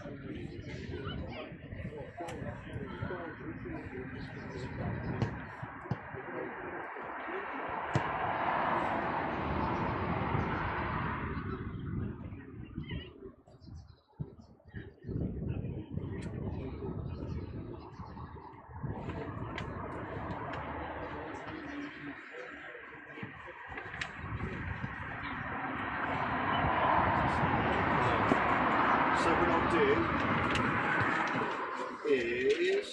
So what I'll do is,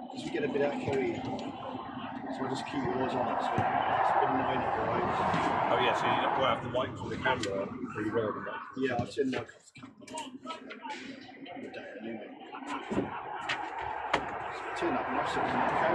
because we get a bit echoey, so I'll just keep yours on, so it's a bit annoying otherwise. Oh yeah, so you don't have the mic from the camera, or you will have the mic. Yeah, I'll turn the mic off the camera. Turn up enough so it doesn't echo.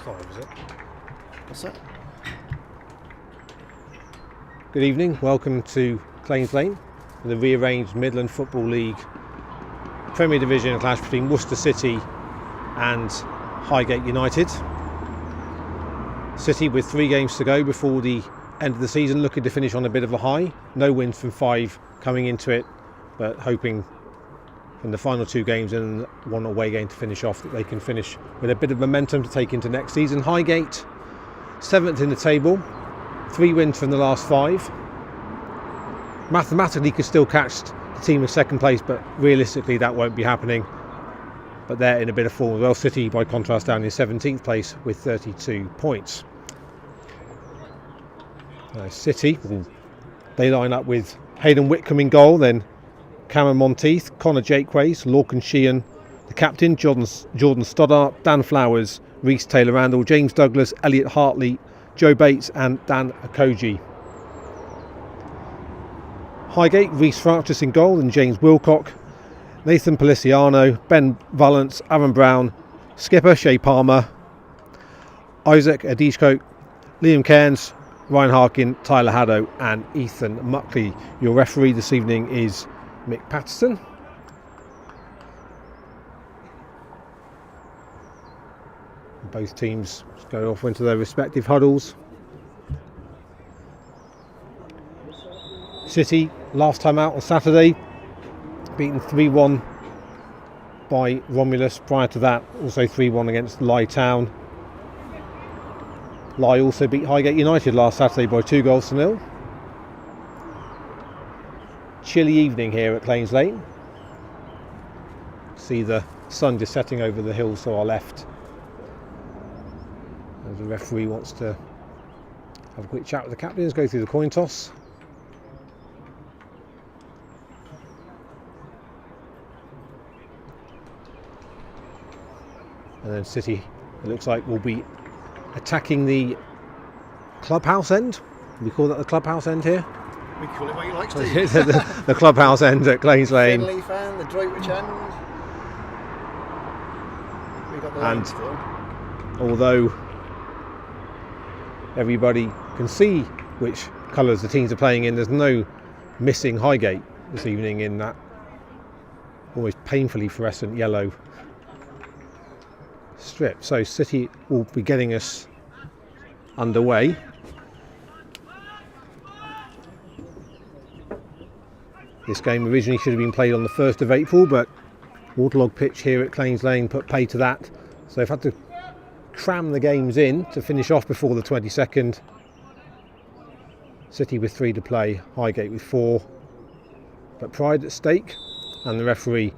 5, is it? What's that? Good evening, welcome to Claims Lane, the rearranged Midland Football League Premier Division clash between Worcester City and Highgate United. City with 3 games to go before the end of the season, looking to finish on a bit of a high. No wins from 5 coming into it, but hoping from the final 2 games and 1 away game to finish off that they can finish with a bit of momentum to take into next season. Highgate 7th in the table, 3 wins from the last 5. Mathematically could still catch the team in 2nd place, but realistically that won't be happening. But they're in a bit of form as well. City, by contrast, down in 17th place with 32 points. City, they line up with Hayden Whitcomb in goal, then Cameron Monteith, Connor Jakeways, Lorcan Sheehan, the captain, Jordan Stoddart, Dan Flowers, Reece Taylor-Randall, James Douglas, Elliot Hartley, Joe Bates and Dan Akoji. Highgate, Reece Francis in goal and James Wilcock, Nathan Policiano, Ben Valance, Aaron Brown, skipper Shay Palmer, Isaac Adishko, Liam Cairns, Ryan Harkin, Tyler Haddow and Ethan Muckley. Your referee this evening is Mick Patterson. Both teams go off into their respective huddles. City, last time out on Saturday, beaten 3-1 by Romulus. Prior to that, also 3-1 against Lye Town. Lye also beat Highgate United last Saturday by 2-0. Chilly evening here at Claims Lane. See the sun just setting over the hills to our left. As the referee wants to have a quick chat with the captains, go through the coin toss. And then City, it looks like, will be attacking the clubhouse end. We call that the clubhouse end here? We call it what you like, Steve. the clubhouse end at Claims Lane. Finley fan, the Droitwich end. We got the And still. Although everybody can see which colours the teams are playing in, there's no missing Highgate this evening in that almost painfully fluorescent yellow strip. So City will be getting us underway. This game originally should have been played on the 1st of April, but waterlogged pitch here at Claims Lane put pay to that. So they've had to cram the games in to finish off before the 22nd. City with 3 to play, Highgate with 4. But pride at stake, and the referee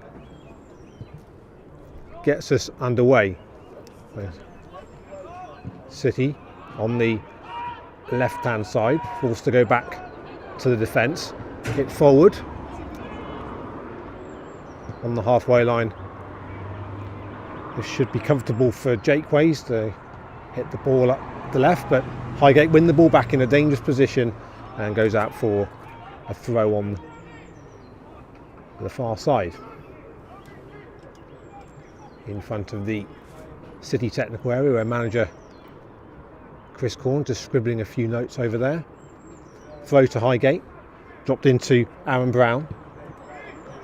gets us underway. City on the left-hand side, forced to go back to the defence, hit forward on the halfway line. This should be comfortable for Jakeways to hit the ball up the left, but Highgate win the ball back in a dangerous position and goes out for a throw on the far side in front of the City technical area, where manager Chris Corn just scribbling a few notes over there. Throw to Highgate, dropped into Aaron Brown,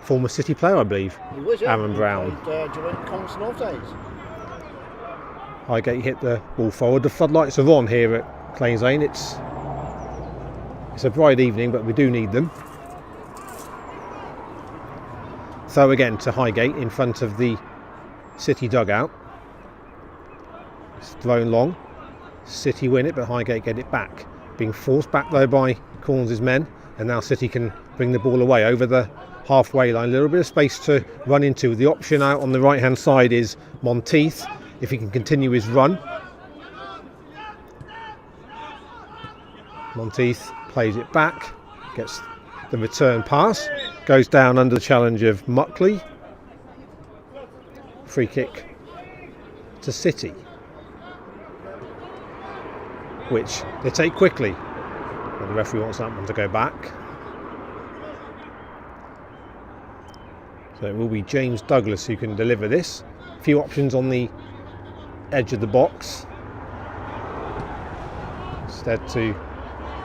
former City player, I believe. He was, yeah. Aaron Brown. Joint Conference North days. Highgate hit the ball forward. The floodlights are on here at Claims Lane. It's a bright evening, but we do need them. Throw again to Highgate in front of the City dugout. It's thrown long. City win it, but Highgate get it back. Being forced back though by Corns' men, and now City can bring the ball away over the halfway line. A little bit of space to run into. The option out on the right hand side is Monteith, if he can continue his run. Monteith plays it back, gets the return pass, goes down under the challenge of Muckley. Free kick to City, which they take quickly. But the referee wants that one to go back. So it will be James Douglas who can deliver this. A few options on the edge of the box. instead to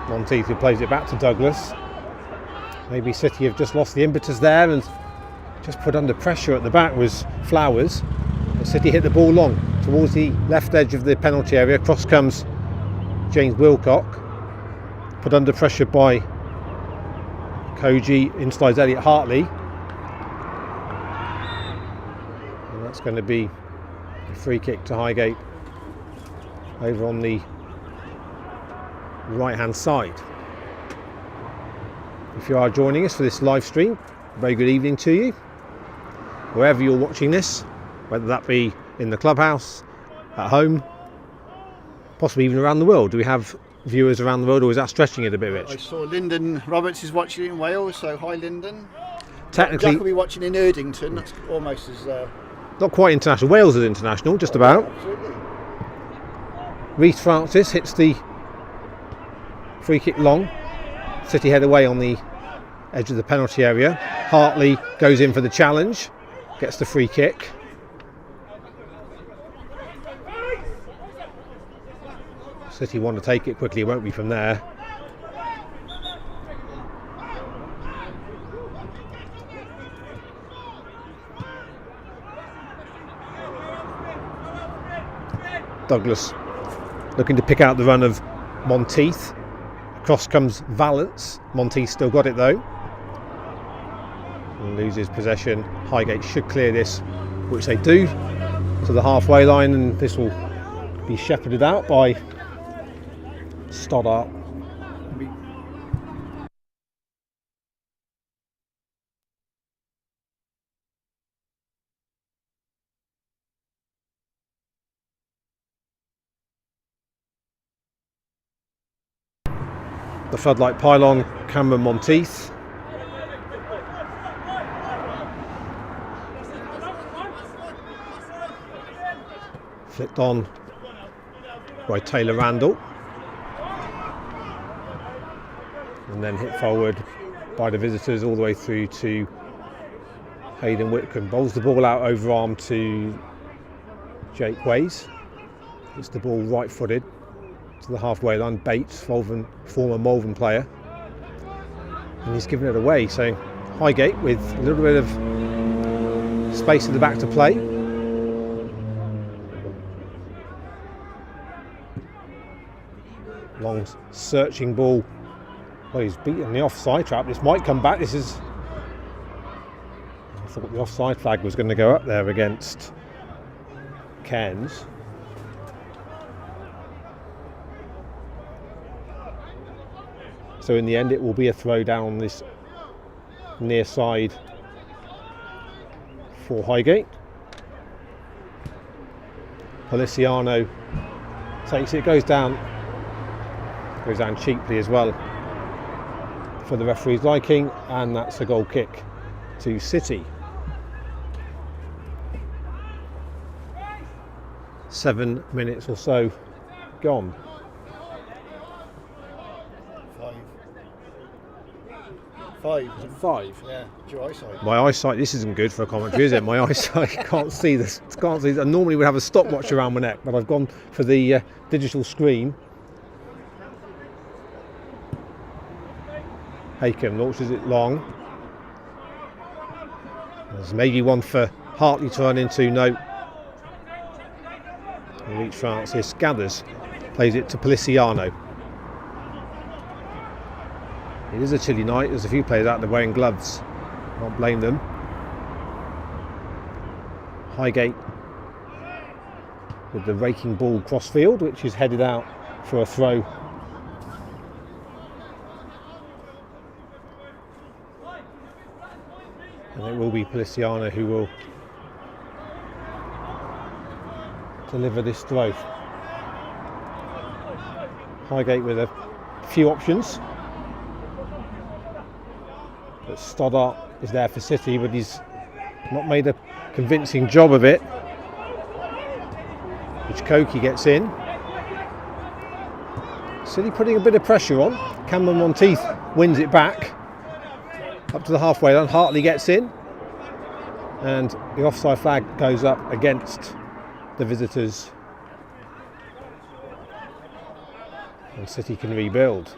Monteith, who plays it back to Douglas. Maybe City have just lost the impetus there and just put under pressure at the back was Flowers. And City hit the ball long towards the left edge of the penalty area. Across comes James Wilcock, put under pressure by Koji. In slides Elliot Hartley. And that's going to be a free kick to Highgate over on the right hand side. If you are joining us for this live stream, a very good evening to you. Wherever you're watching this, whether that be in the clubhouse, at home, possibly even around the world. Do we have viewers around the world, or is that stretching it a bit, Rich? I saw Lyndon Roberts is watching it in Wales, so hi Lyndon. Technically, Jack will be watching in Erdington, that's almost as... not quite international. Wales is international, just about. Absolutely. Reece Francis hits the free kick long. City head away on the edge of the penalty area. Hartley goes in for the challenge, gets the free kick. City want to take it quickly, it won't be from there. Douglas looking to pick out the run of Monteith. Across comes Valence. Monteith still got it though. And loses possession. Highgate should clear this, which they do, to the halfway line, and this will be shepherded out by Stoddart. The floodlight pylon, Cameron Monteith. Flicked on by Taylor Randall. And then hit forward by the visitors all the way through to Hayden Whitcomb. Bowls the ball out over arm to Jake Ways. Hits the ball right footed to the halfway line. Bates, former Malvern player, and he's given it away. So Highgate with a little bit of space in the back to play. Long searching ball. Well, he's beaten the offside trap. This might come back. This is... I thought the offside flag was going to go up there against Cairns. So in the end it will be a throw down this near side for Highgate. Policiano takes it, goes down cheaply as well for the referee's liking, and that's a goal kick to City. 7 minutes or so gone. Five. Yeah, it's your eyesight. My eyesight, this isn't good for a commentary, is it? My eyesight can't see this. I normally would have a stopwatch around my neck, but I've gone for the digital screen. Haken launches it long. There's maybe one for Hartley to run into. No. Reece Francis gathers, plays it to Policiano. It is a chilly night. There's a few players out there wearing gloves. Can't blame them. Highgate with the raking ball crossfield, which is headed out for a throw. And it will be Policiano who will deliver this throw. Highgate with a few options. But Stoddart is there for City, but he's not made a convincing job of it. Which Koki gets in. City putting a bit of pressure on. Cameron Monteith wins it back up to the halfway line. Hartley gets in, and the offside flag goes up against the visitors. and City can rebuild.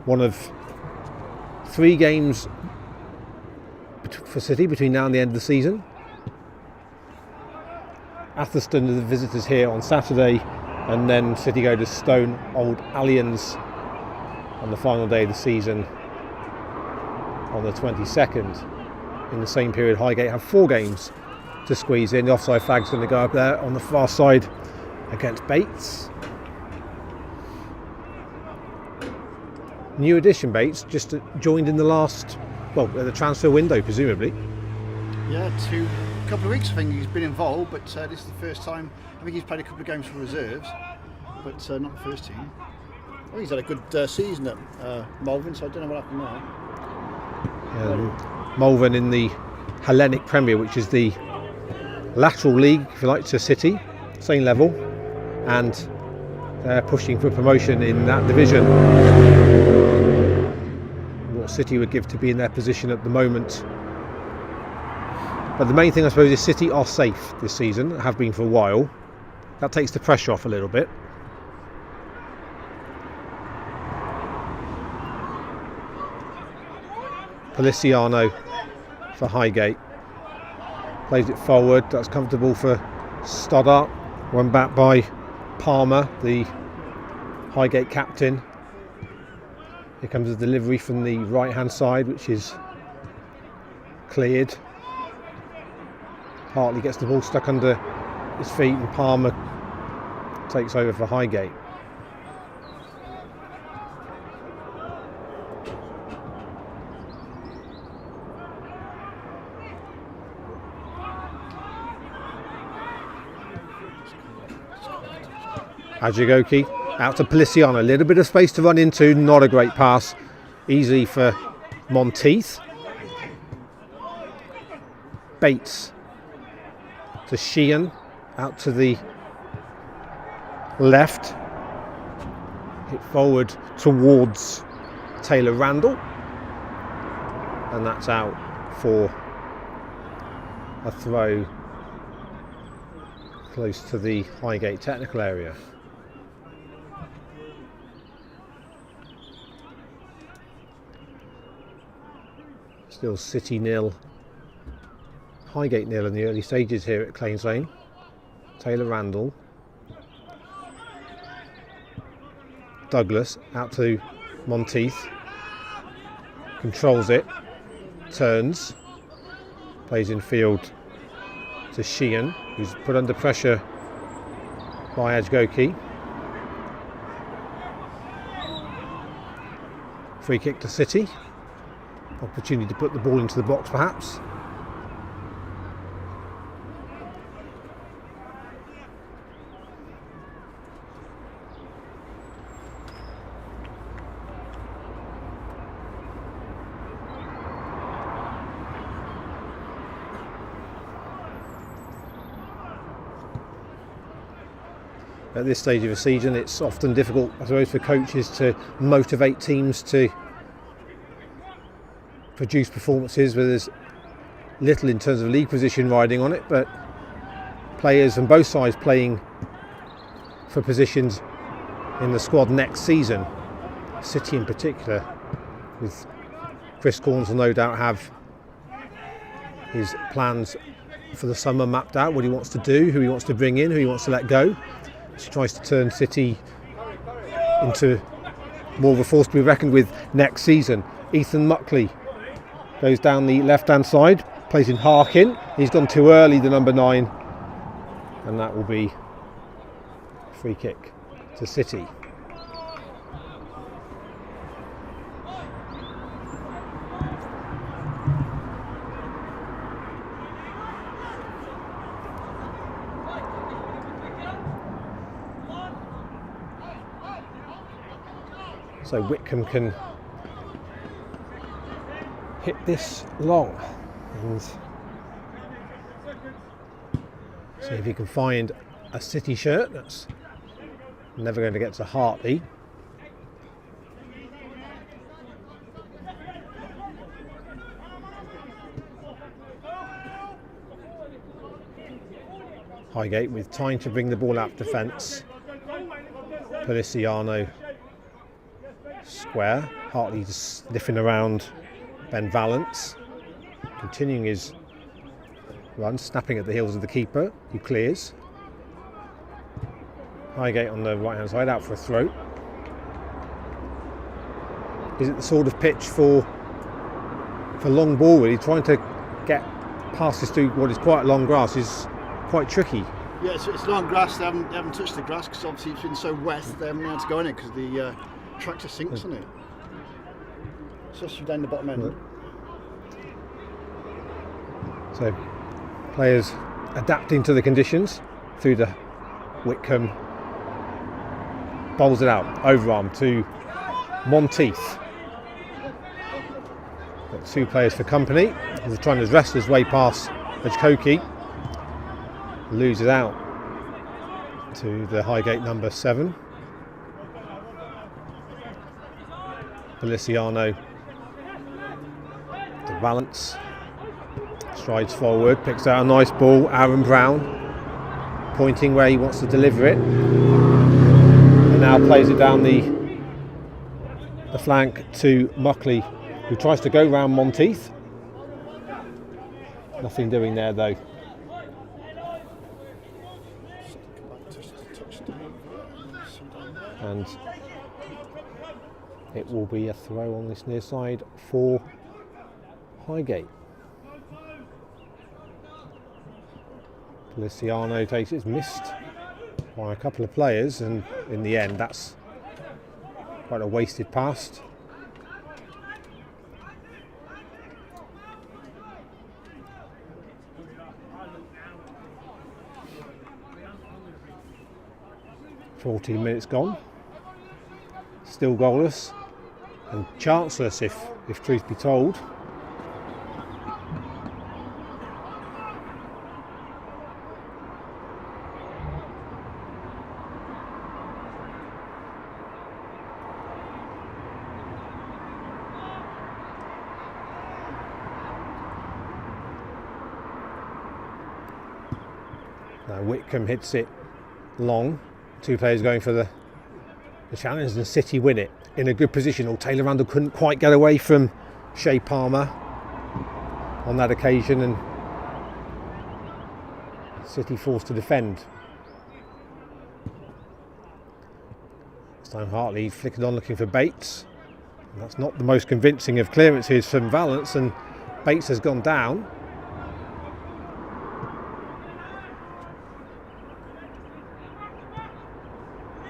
One of 3 games for City between now and the end of the season. Atherstone are the visitors here on Saturday, and then City go to Stone Old Alliance on the final day of the season on the 22nd. In the same period, Highgate have 4 games to squeeze in. The offside flag's going to go up there on the far side against Bates. New addition Bates, just joined in the last, well, the transfer window presumably. Yeah, a couple of weeks I think he's been involved, but this is the first time. I think he's played a couple of games for reserves, but not the first team. I think he's had a good season at Malvern, so I don't know what happened there. Malvern in the Hellenic Premier, which is the lateral league, if you like, to City, same level, and they're pushing for promotion in that division. What City would give to be in their position at the moment. But the main thing, I suppose, is City are safe this season, have been for a while. That takes the pressure off a little bit. Policiano for Highgate. Plays it forward, that's comfortable for Stoddart. Run back by Palmer, the Highgate captain. Here comes the delivery from the right hand side, which is cleared. Hartley gets the ball stuck under his feet and Palmer takes over for Highgate. Ajagoki out to Policiano, a little bit of space to run into, not a great pass, easy for Monteith. Bates to Sheehan, out to the left, hit forward towards Taylor Randall, and that's out for a throw close to the Highgate technical area. Still City 0, Highgate 0 in the early stages here at Claines Lane. Taylor Randall. Douglas out to Monteith. Controls it. Turns. Plays in field to Sheehan, who's put under pressure by Ajgoki. Free kick to City. Opportunity to put the ball into the box perhaps. At this stage of the season, it's often difficult, I suppose, for coaches to motivate teams to produce performances where there's little in terms of league position riding on it, but players on both sides playing for positions in the squad next season, City in particular, with Chris Corns will no doubt have his plans for the summer mapped out, what he wants to do, who he wants to bring in, who he wants to let go. He tries to turn City into more of a force to be reckoned with next season. Ethan Muckley goes down the left hand side, plays in Harkin. He's gone too early, the number 9, and that will be a free kick to City. So Whitcomb can hit this long and see if he can find a City shirt. That's never going to get to Hartley. Highgate with time to bring the ball out of defence. Policiano square. Hartley just sniffing around Ben Valance, continuing his run, snapping at the heels of the keeper, who clears. Highgate on the right hand side, out for a throw. Is it the sort of pitch for long ball really? Trying to get passes through what is quite long grass is quite tricky. Yeah, it's long grass. They haven't touched the grass because obviously it's been so wet. They haven't been able to go in it because the tractor sinks on it. Especially down the bottom end. So players adapting to the conditions through the Whitcomb. Bowls it out, overarm to Monteith. Got 2 players for company. He's trying to wrest his way past Edgecokie. Loses out to the Highgate number 7. Policiano to Valance. Strides forward, picks out a nice ball. Aaron Brown pointing where he wants to deliver it. And now plays it down the flank to Muckley, who tries to go round Monteith. Nothing doing there though. And it will be a throw on this near side for Highgate. Policiano takes it, it's missed by a couple of players, and in the end that's quite a wasted pass. "14 minutes gone, still goalless and chanceless if truth be told." Now Whitcomb hits it long. 2 players going for the challenge, and City win it in a good position. Or Taylor Randall couldn't quite get away from Shea Palmer on that occasion, and City forced to defend. This time Hartley flickered on looking for Bates. And that's not the most convincing of clearances from Valance, and Bates has gone down.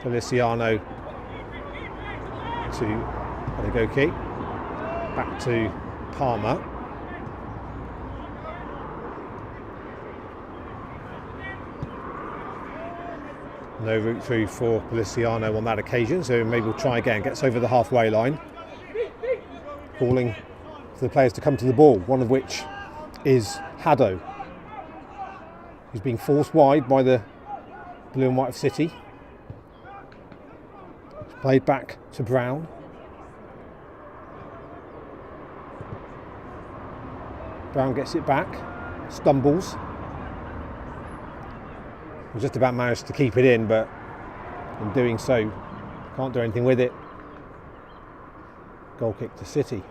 Policiano to Edgecokie, back to Palmer. No route through for Policiano on that occasion, so maybe we'll try again. Gets over the halfway line, calling for the players to come to the ball, one of which is Haddo, who's being forced wide by the blue and white of City. Played back to Brown. Brown gets it back, stumbles. He just about managed to keep it in, but in doing so, can't do anything with it. Goal kick to City.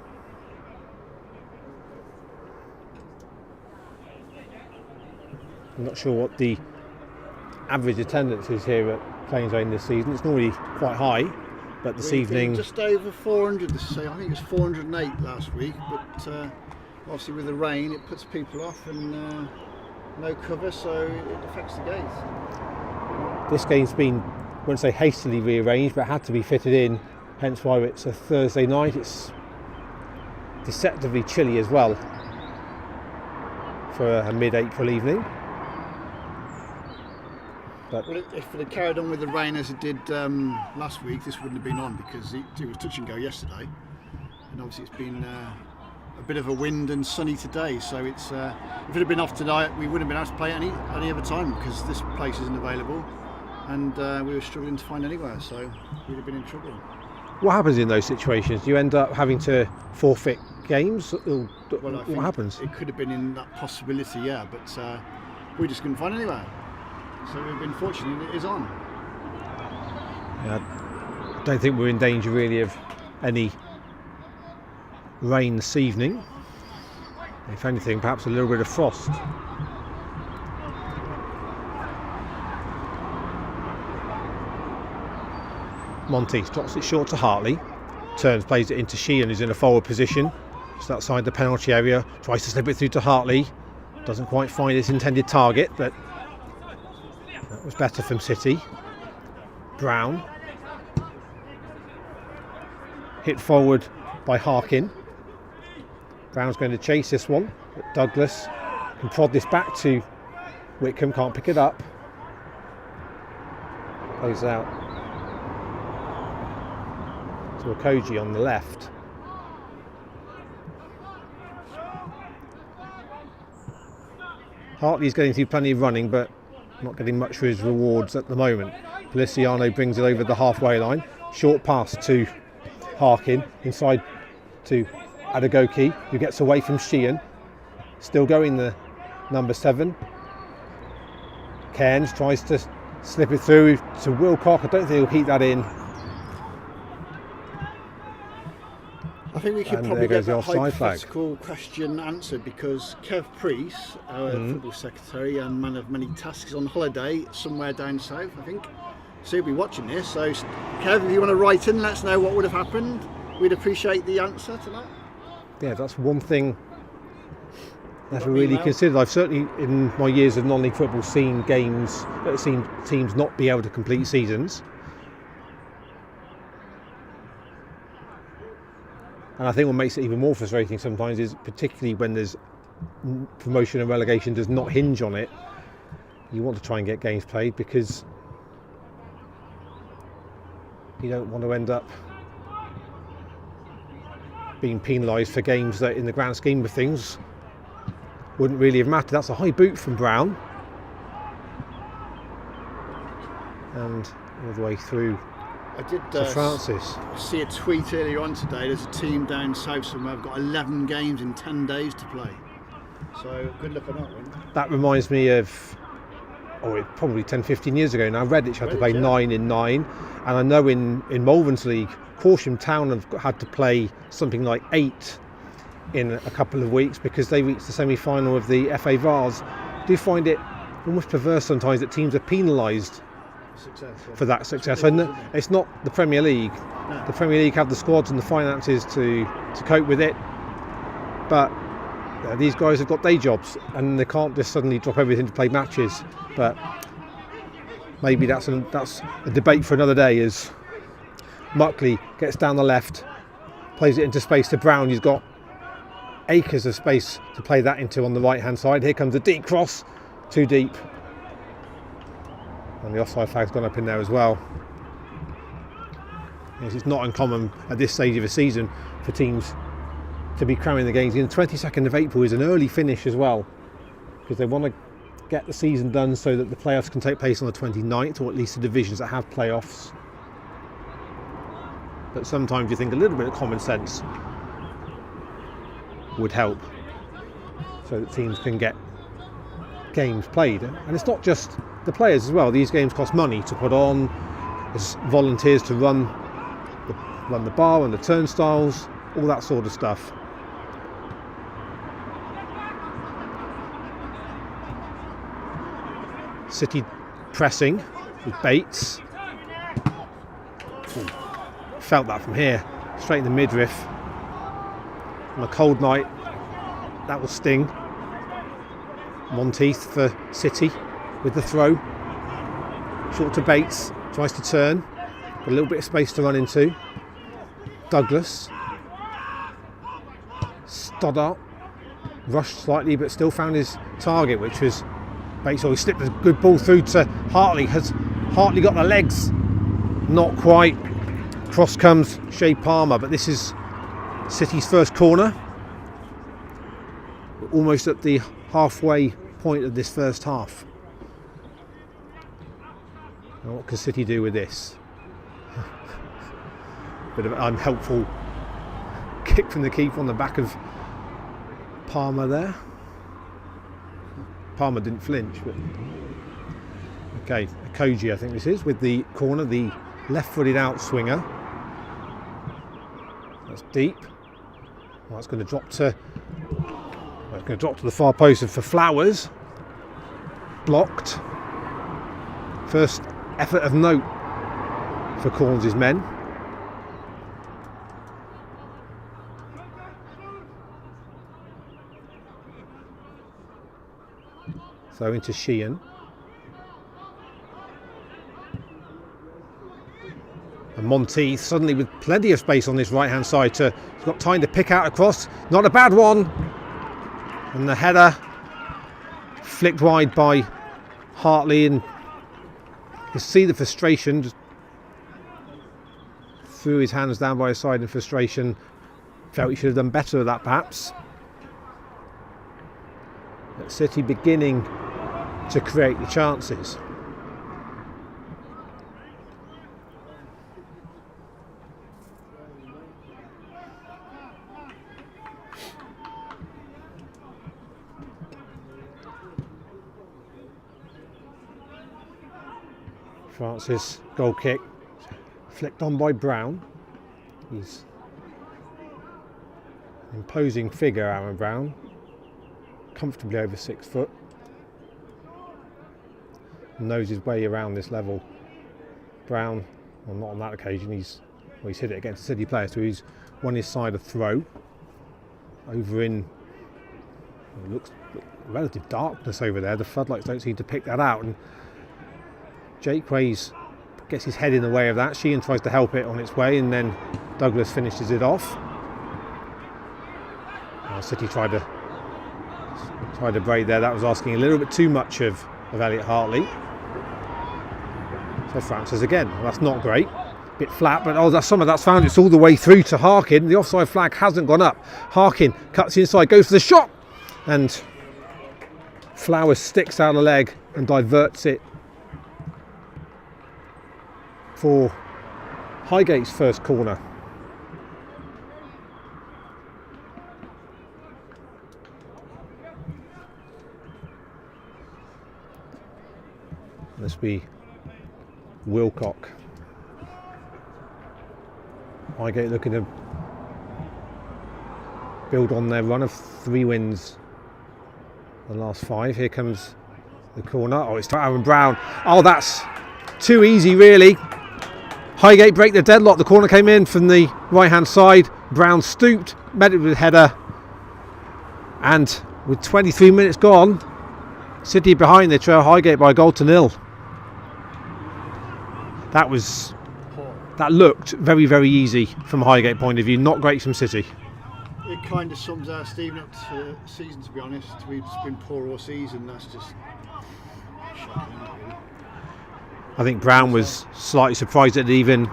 I'm not sure what the average attendance is here at Plains Lane this season. It's normally quite high, but this evening just over 400 this season. I think it was 408 last week, but obviously with the rain it puts people off, and no cover, so it affects the game. This game's been, I wouldn't say hastily rearranged, but had to be fitted in, hence why it's a Thursday night. It's deceptively chilly as well for a mid-April evening. But well, if it had carried on with the rain as it did last week, this wouldn't have been on, because it was touch and go yesterday, and obviously it's been a bit of a wind and sunny today. So it's if it had been off tonight, we wouldn't have been able to play any other time, because this place isn't available, and we were struggling to find anywhere, so we'd have been in trouble. what happens in those situations? Do you end up having to forfeit games? Well, what happens? It could have been in that possibility, yeah, but we just couldn't find anywhere. So we've been fortunate it is on. Yeah, I don't think we're in danger really of any rain this evening. If anything, perhaps a little bit of frost. Monteith drops it short to Hartley. Turns, plays it into Sheehan, who's in a forward position. Just outside the penalty area. Tries to slip it through to Hartley. Doesn't quite find its intended target, but that was better from City. Brown. Hit forward by Harkin. Brown's going to chase this one, but Douglas can prod this back to Wickham, can't pick it up. Plays out to Okoji on the left. Hartley's getting through plenty of running, but not getting much for his rewards at the moment. Feliciano brings it over the halfway line. Short pass to Harkin, inside to Adegoke, who gets away from Sheehan. Still going the number 7. Cairns tries to slip it through to Wilcock. I don't think he'll keep that in. I think we could And probably there get goes that the offside flag. hypothetical question answered, because Kev Priest, our football secretary and man of many tasks, is on holiday somewhere down south, I think. So he'll be watching this. So Kev, if you want to write in, let us know what would have happened. We'd appreciate the answer to that. Yeah, that's one thing never Got really email? considered. I've certainly, in my years of non-league football, seen teams not be able to complete seasons. And I think what makes it even more frustrating sometimes is, particularly when there's promotion and relegation does not hinge on it, you want to try and get games played, because you don't want to end up being penalised for games that in the grand scheme of things wouldn't really have mattered. That's a high boot from Brown, and all the way through I did to Francis. see a tweet earlier on today. There's a team down south somewhere. I've got 11 games in 10 days to play. So good luck on that one. That reminds me of probably 10-15 years ago now. Redditch had to play 9 in 9, and I know in Malvern's league, Horsham Town have had to play something like 8 in a couple of weeks because they reached the semi-final of the FA Vars. I do find it almost perverse sometimes that teams are penalised for that success. And it's not the Premier League. No. The Premier League have the squads and the finances to cope with it, but these guys have got day jobs and they can't just suddenly drop everything to play matches. But maybe that's a debate for another day. As Muckley gets down the left, plays it into space to Brown. He's got acres of space to play that into on the right hand side. Here comes a deep cross, too deep, and the offside flag's gone up in there as well. Yes, it's not uncommon at this stage of the season for teams to be cramming the games. The 22nd of April is an early finish as well, because they want to get the season done so that the playoffs can take place on the 29th, or at least the divisions that have playoffs. But sometimes you think a little bit of common sense would help, so that teams can get games played. And it's not just the players as well. These games cost money to put on. There's volunteers to run the bar and the turnstiles, all that sort of stuff. City pressing with Bates. Ooh, felt that from here, straight in the midriff. On a cold night, that will sting. Monteith for City with the throw. Short to Bates, tries to turn. Got a little bit of space to run into. Douglas. Stoddart rushed slightly but still found his target, which was Bates. Always slipped a good ball through to Hartley. Has Hartley got the legs? Not quite. Cross comes Shea Palmer, but this is City's first corner. We're almost at the halfway point of this first half. Now what can City do with this? Bit of an unhelpful kick from the keeper on the back of Palmer there. Palmer didn't flinch, but Okay, Koji I think this is, with the corner, the left-footed out swinger. That's deep. Well, that's going to drop to the far post and for Flowers. Blocked. First effort of note for Corns' men. So into Sheehan. And Monteith suddenly with plenty of space on this right hand side he's got time to pick out across. Not a bad one. And the header flicked wide by Hartley, and you can see the frustration, just threw his hands down by his side in frustration. Felt he should have done better at that perhaps. But City beginning to create the chances. Francis goal kick flicked on by Brown. He's an imposing figure, Aaron Brown, comfortably over 6 foot, knows his way around this level. Brown, well, not on that occasion, he's hit it against a City player, so he's won his side a throw over in, it looks relative darkness over there. The floodlights don't seem to pick that out, and Jake Ways gets his head in the way of that. Sheehan tries to help it on its way, and then Douglas finishes it off. City tried to braid there. That was asking a little bit too much of Elliot Hartley. So Francis again. Well, that's not great. Bit flat, but some of that's found its all the way through to Harkin. The offside flag hasn't gone up. Harkin cuts inside, goes for the shot, and Flowers sticks out a leg and diverts it for Highgate's first corner. Must be Wilcock. Highgate looking to build on their run of 3 wins the last 5. Here comes the corner. Oh, it's to Aaron Brown. Oh, that's too easy, really. Highgate break the deadlock. The corner came in from the right hand side. Brown stooped, met it with a header, and with 23 minutes gone, City behind, they trail Highgate by a goal to 0. That looked very, very easy from a Highgate point of view. Not great from City. It kind of sums our Stephen up to season, to be honest. We've been poor all season. That's just shocking, really. I think Brown was slightly surprised that it even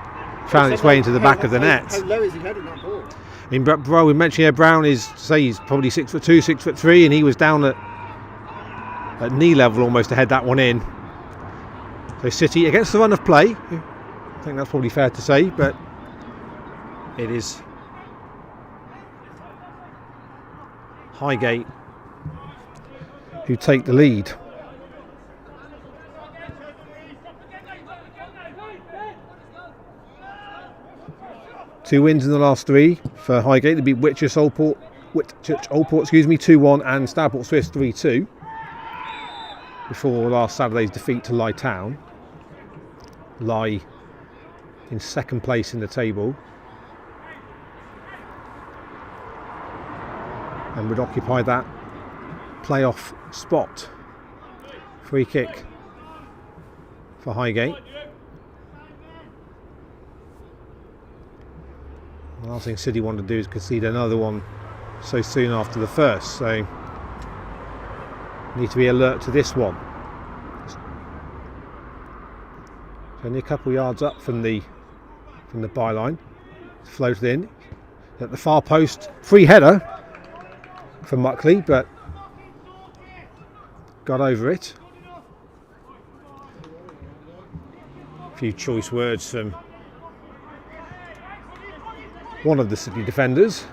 found its way into the back of the net. How low is he heading that ball? I mean, bro, we mentioned here Brown is, say, he's probably 6'2", 6'3", and he was down at knee level almost to head that one in. So City against the run of play. I think that's probably fair to say, but it is Highgate who take the lead. Two wins in the last 3 for Highgate. They beat Whitchurch Oldport 2-1 and Stourport Swiss 3-2 before last Saturday's defeat to Lye Town. Lye in 2nd place in the table and would occupy that playoff spot. Free kick for Highgate. The last thing City want to do is concede another one so soon after the first, so need to be alert to this one. It's only a couple of yards up from the byline. It's floated in at the far post. Free header for Muckley, but got over it. A few choice words from one of the City defenders.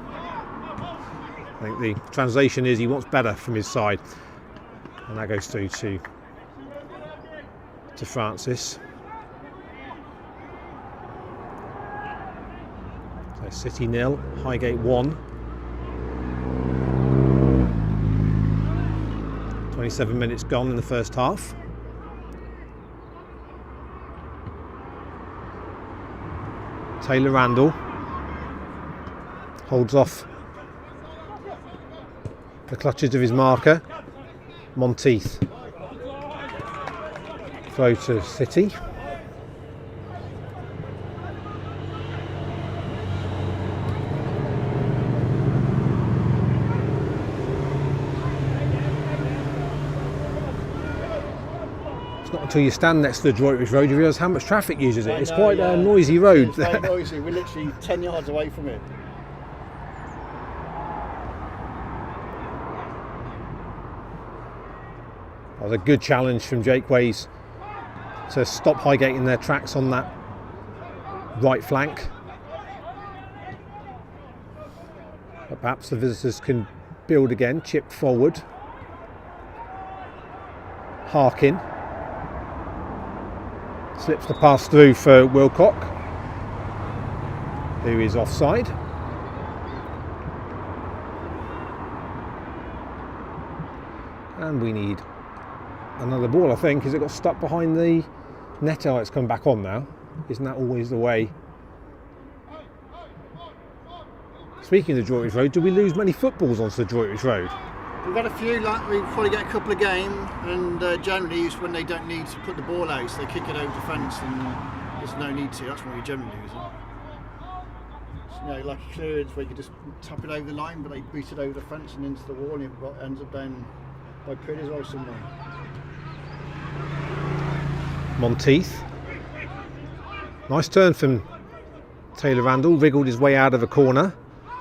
I think the translation is he wants better from his side, and that goes through to to Francis. So City 0, Highgate 1. 27 minutes gone in the first half. Taylor Randall holds off the clutches of his marker. Monteith. Throw to City. Not until you stand next to the Droitwich Road you realise how much traffic uses it. It's quite a noisy road. It's very noisy. We're literally 10 yards away from it. That was a good challenge from Jake Ways to stop Highgate in their tracks on that right flank. But perhaps the visitors can build again, chip forward. Harkin. Slips the pass through for Wilcock, who is offside. And we need another ball, I think. Has it got stuck behind the net? Oh, it's come back on now. Isn't that always the way? Speaking of the Droitwich Road, do we lose many footballs onto the Droitwich Road? We've had a few, like we probably get a couple a game, and generally it's when they don't need to put the ball out, so they kick it over the fence and there's no need to. That's when we generally lose it. So, like a clearance where you can just tap it over the line, but they beat it over the fence and into the wall, and it ends up down by Priddy's or somewhere. Monteith. Nice turn from Taylor Randall, wriggled his way out of a corner.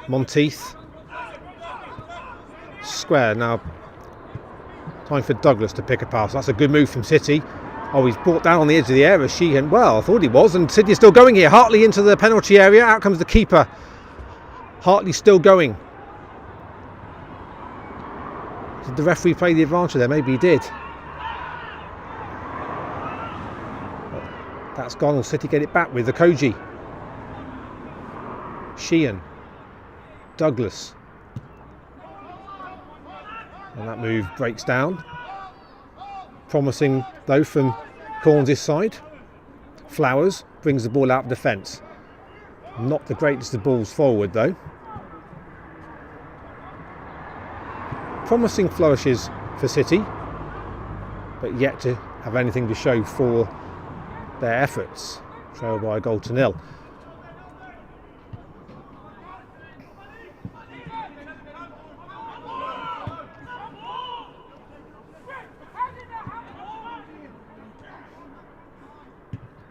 Monteith. Square now. Time for Douglas to pick a pass. That's a good move from City. Oh, he's brought down on the edge of the area. Sheehan, well, I thought he was, and City's still going here. Hartley into the penalty area. Out comes the keeper. Hartley still going. Did the referee play the advantage there? Maybe he did. That's gone. Will City get it back with the Koji? Sheehan. Douglas. And that move breaks down. Promising though from Corns' side. Flowers brings the ball out of defence. Not the greatest of balls forward though. Promising flourishes for City, but yet to have anything to show for their efforts. Trailed by a goal to nil.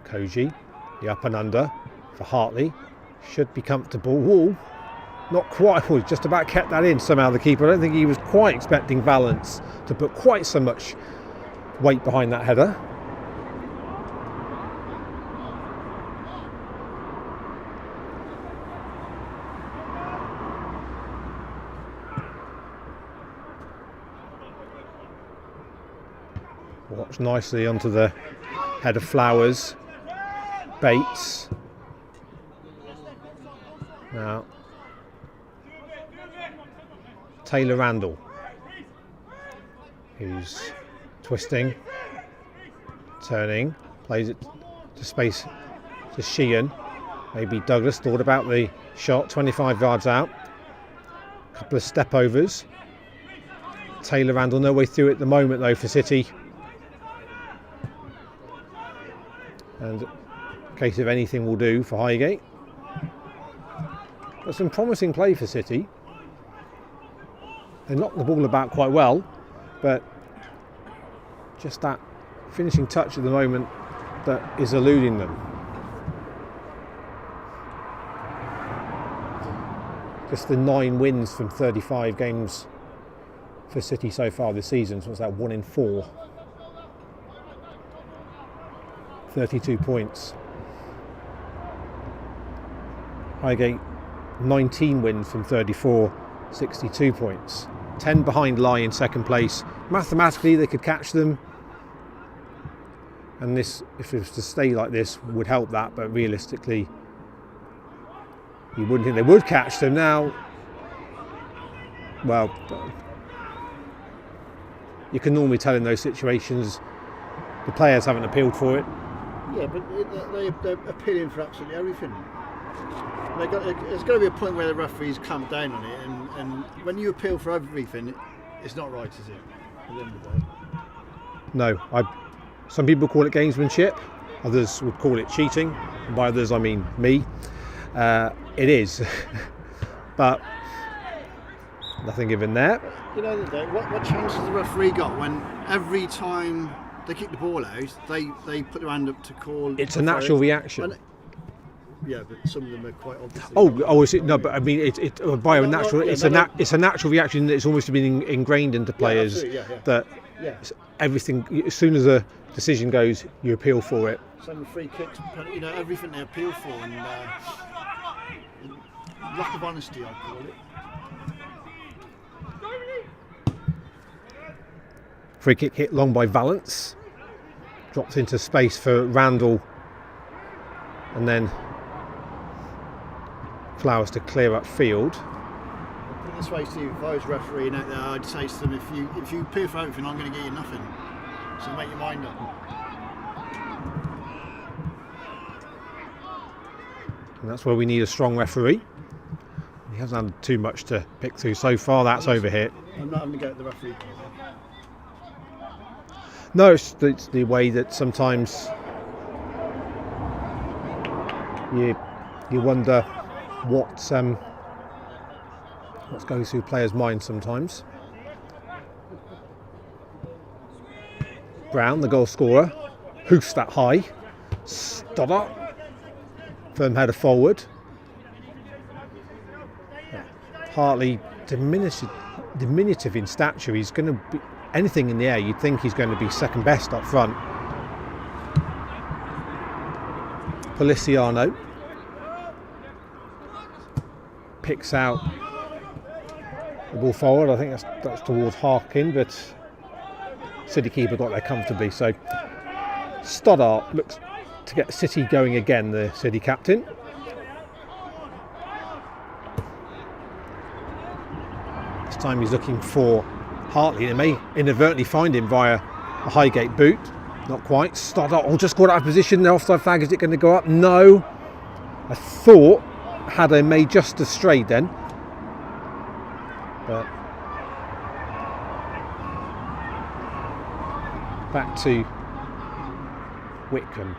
Koji, the up and under for Hartley, should be comfortable. Wall, not quite, well, just about kept that in somehow, the keeper. I don't think he was quite expecting Valence to put quite so much weight behind that header. Watch nicely onto the head of Flowers. Bates. Now, Taylor Randall, who's twisting, turning, plays it to space to Sheehan. Maybe Douglas thought about the shot, 25 yards out. Couple of step overs. Taylor Randall, no way through at the moment though for City. And case of anything will do for Highgate. But some promising play for City. They knocked the ball about quite well, but just that finishing touch at the moment that is eluding them. Just the 9 wins from 35 games for City so far this season, so it's that 1 in 4. 32 points. Highgate 19 wins from 34, 62 points. 10 behind lie in second place. Mathematically they could catch them And this, if it was to stay like this, would help that, but realistically, you wouldn't think they would catch them now. Well, you can normally tell in those situations the players haven't appealed for it. Yeah, but they're appealing for absolutely everything. There's got to be a point where the referees clamp down on it, and when you appeal for everything, it's not right, is it? At the end of the day. No, some people call it gamesmanship, others would call it cheating, and by others I mean me. It is, but nothing given there. You know, what chance has the referee got when every time they kick the ball out, they put their hand up to call? It's a natural reaction. Yeah, but some of them are quite obviously. Oh, is it? No, but I mean, it's a natural reaction that's almost been ingrained into players. That everything, as soon as a decision goes, you appeal for it. Some free kicks, you know, everything they appeal for, and lack of honesty, I'd call it. Free kick hit long by Valance, dropped into space for Randall, and then Flowers to clear up field. Put it this way, Steve, if I was refereeing out there, I'd say to them, if you appeal for everything, I'm going to get you nothing. So make your mind up. And that's where we need a strong referee. He hasn't had too much to pick through so far. That's over hit. I'm not having to go at the referee. No, it's the way that sometimes you wonder what's going through players' minds sometimes. Brown, the goal scorer, hoofs that high. Stoddart, firm header forward. Hartley, diminutive in stature. He's going to be anything in the air. You'd think he's going to be second best up front. Policiano picks out the ball forward. I think that's towards Harkin, but City keeper got there comfortably. So Stoddart looks to get City going again, the City captain. This time he's looking for Hartley. They may inadvertently find him via a Highgate boot. Not quite. Stoddart just got out of position. The offside flag, is it going to go up? No. I thought Haddo may just have strayed then. But back to Whitcomb.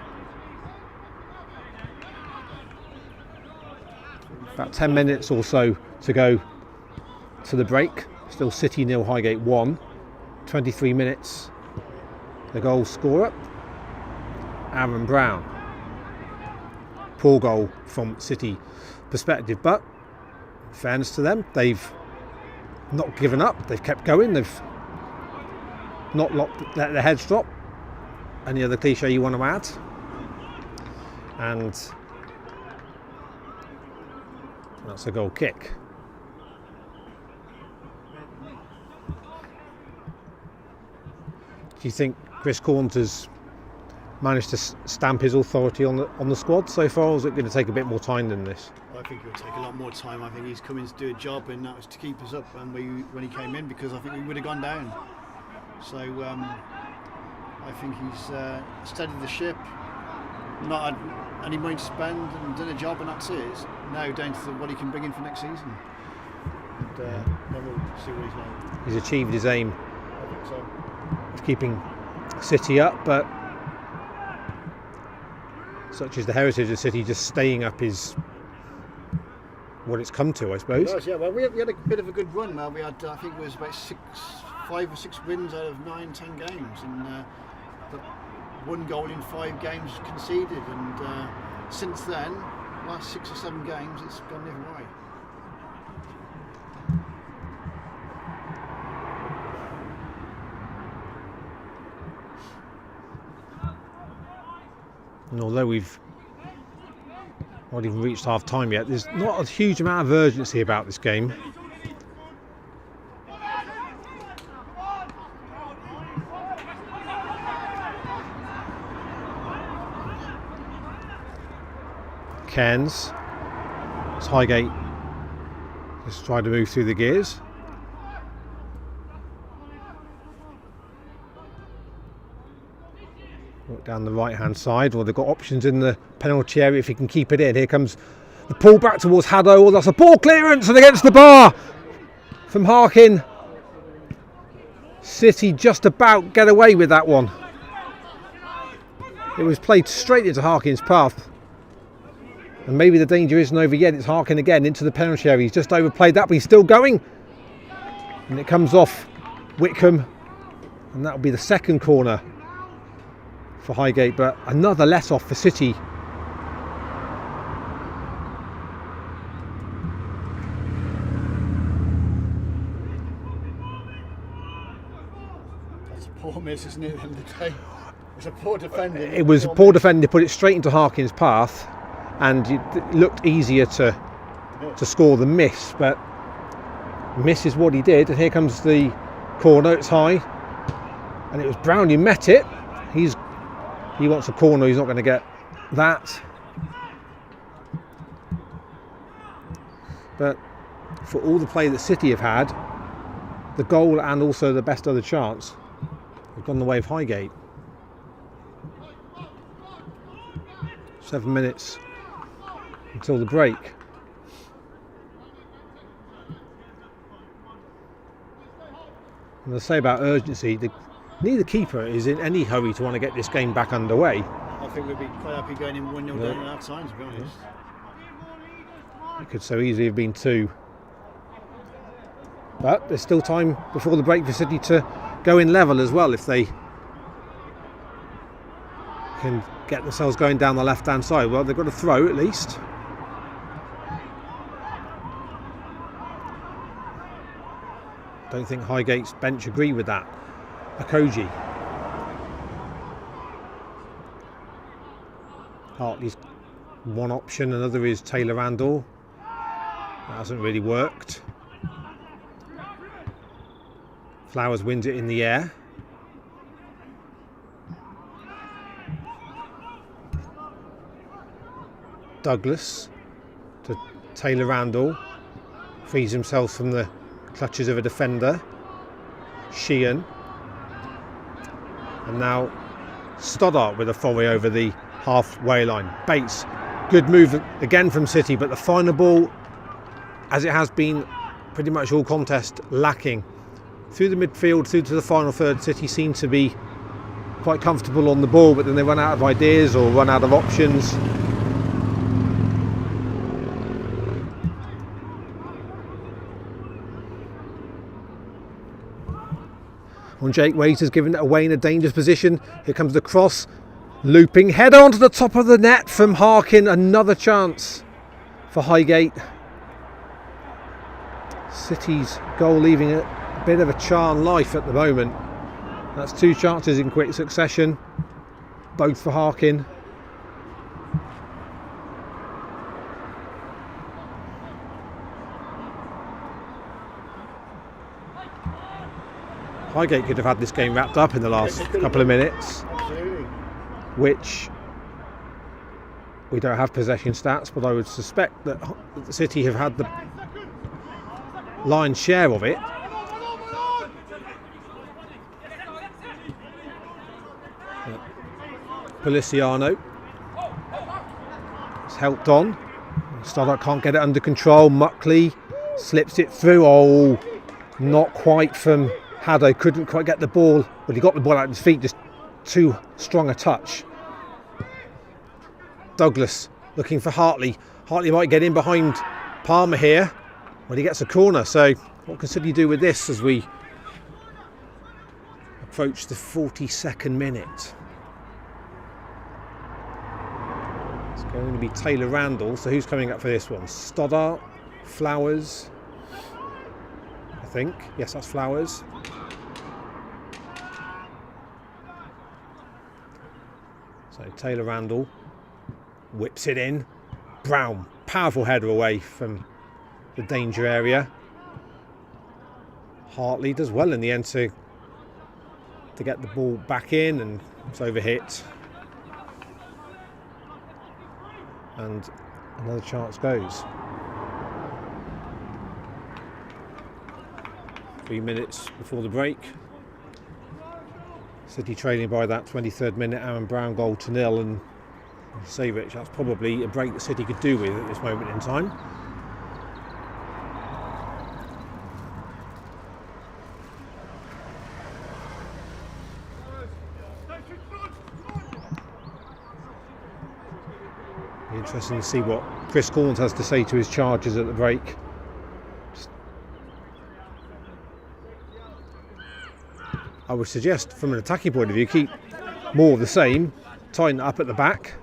About 10 minutes or so to go to the break. Still City 0, Highgate 1. 23 minutes. The goal scorer, Aaron Brown. Poor goal from City perspective, but in fairness to them, they've not given up. They've kept going. They've not let their heads drop. Any other cliche you want to add? And that's a goal kick. Do you think Chris Corns has managed to stamp his authority on the squad so far, or is it going to take a bit more time than this? I think it will take a lot more time. I think he's come in to do a job, and that was to keep us up when he came in, because I think we would have gone down. So I think he's steadied the ship, not had any money to spend, and done a job, and that's it. It's now down to what he can bring in for next season. And then we'll see what he's like. He's achieved his aim. I think so. Of keeping City up, but such is the heritage of City, just staying up is what it's come to, I suppose. It was, yeah. Well, we had a bit of a good run. We had, I think it was about 5 or 6 wins out of 9-10 games, and one goal in 5 games conceded. And since then, last 6 or 7 games, it's gone the other way. And although we've not even reached half time yet, there's not a huge amount of urgency about this game. Cairns. It's Highgate just trying to move through the gears. Look down the right hand side. Well, they've got options in the penalty area if he can keep it in. Here comes the pull back towards Haddo. Oh, that's a poor clearance and against the bar from Harkin. City just about get away with that one. It was played straight into Harkin's path. And maybe the danger isn't over yet. It's Harkin again into the penalty area. He's just overplayed that, but he's still going. And it comes off Wickham. And that'll be the second corner for Highgate, but another let off for City. That's a poor miss, isn't it, at the end of the day? It's a poor defending. It was poor defending to put it straight into Harkin's path, and it looked easier to score than miss, but miss is what he did. And here comes the corner. It's high, and it was Brown who met it. He wants a corner. He's not going to get that. But for all the play that City have had, the goal and also the best other chance have gone the way of Highgate. 7 minutes until the break. And I say about urgency, neither keeper is in any hurry to want to get this game back underway. I think we'd be quite happy going in 1-0 down at half time, to be honest. It could so easily have been 2. But there's still time before the break for City to go in level as well if they can get themselves going down the left hand side. Well, they've got a throw at least. Don't think Highgate's bench agree with that. Akoji. Hartley's one option, another is Taylor Randall. That hasn't really worked. Flowers wins it in the air. Douglas to Taylor Randall. Frees himself from the clutches of a defender. Sheehan. And now Stoddart with a foray over the halfway line. Bates, good move again from City, but the final ball, as it has been pretty much all contest, lacking. Through the midfield, through to the final third, City seem to be quite comfortable on the ball, but then they run out of ideas or run out of options. And Jake Waiter's given it away in a dangerous position. Here comes the cross, looping, header onto the top of the net from Harkin. Another chance for Highgate. City's goal leaving a bit of a charmed life at the moment. That's 2 chances in quick succession, both for Harkin. Highgate could have had this game wrapped up in the last couple of minutes. Absolutely. Which we don't have possession stats, but I would suspect that the City have had the lion's share of it. Policiano is helped on. Stoddart can't get it under control. Muckley slips it through. Oh, not quite from Haddo. Couldn't quite get the ball. Well, he got the ball out of his feet, just too strong a touch. Douglas looking for Hartley. Hartley might get in behind Palmer here when he gets a corner. So what can City do with this as we approach the 42nd minute? It's going to be Taylor Randall. So who's coming up for this one? Stoddart, Flowers, I think. Yes, that's Flowers. So Taylor Randall whips it in. Brown, powerful header away from the danger area. Hartley does well in the end to get the ball back in, and it's overhit. And Another chance goes. 3 minutes before the break. City trailing by that 23rd minute Aaron Brown goal to nil, and say Rich, that's probably a break that City could do with at this moment in time. Be interesting to see what Chris Corns has to say to his charges at the break. I would suggest, from an attacking point of view, keep more of the same, tighten it up at the back.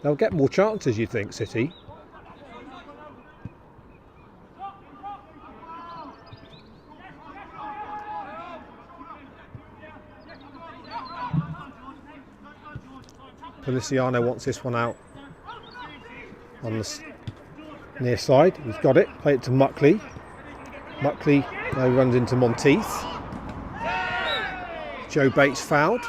They'll get more chances, you'd think, City. Feliciano wants this one out on the near side. He's got it. Play it to Muckley. Muckley now runs into Monteith. Joe Bates fouled.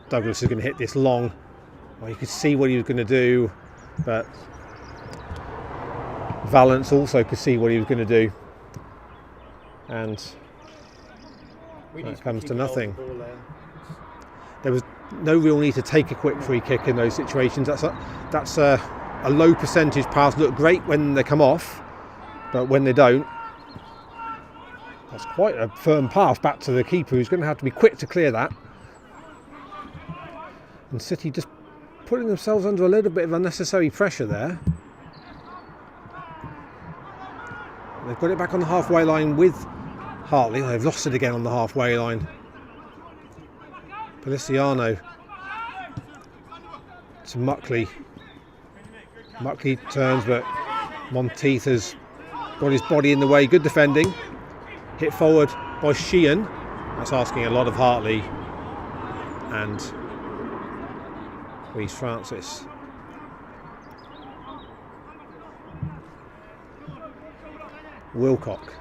Douglas is going to hit this long. Well, you could see what he was going to do, but Valence also could see what he was going to do, and that comes to nothing. There was no real need to take a quick free kick in those situations. That's a low percentage pass. Look great when they come off, but when they don't, that's quite a firm pass back to the keeper, who's going to have to be quick to clear that. And City just putting themselves under a little bit of unnecessary pressure there. They've got it back on the halfway line with Hartley. They've lost it again on the halfway line. Feliciano to Muckley. Muckley turns, but Monteith has got his body in the way. Good defending. Hit forward by Sheehan. That's asking a lot of Hartley. And Reece Francis. Wilcock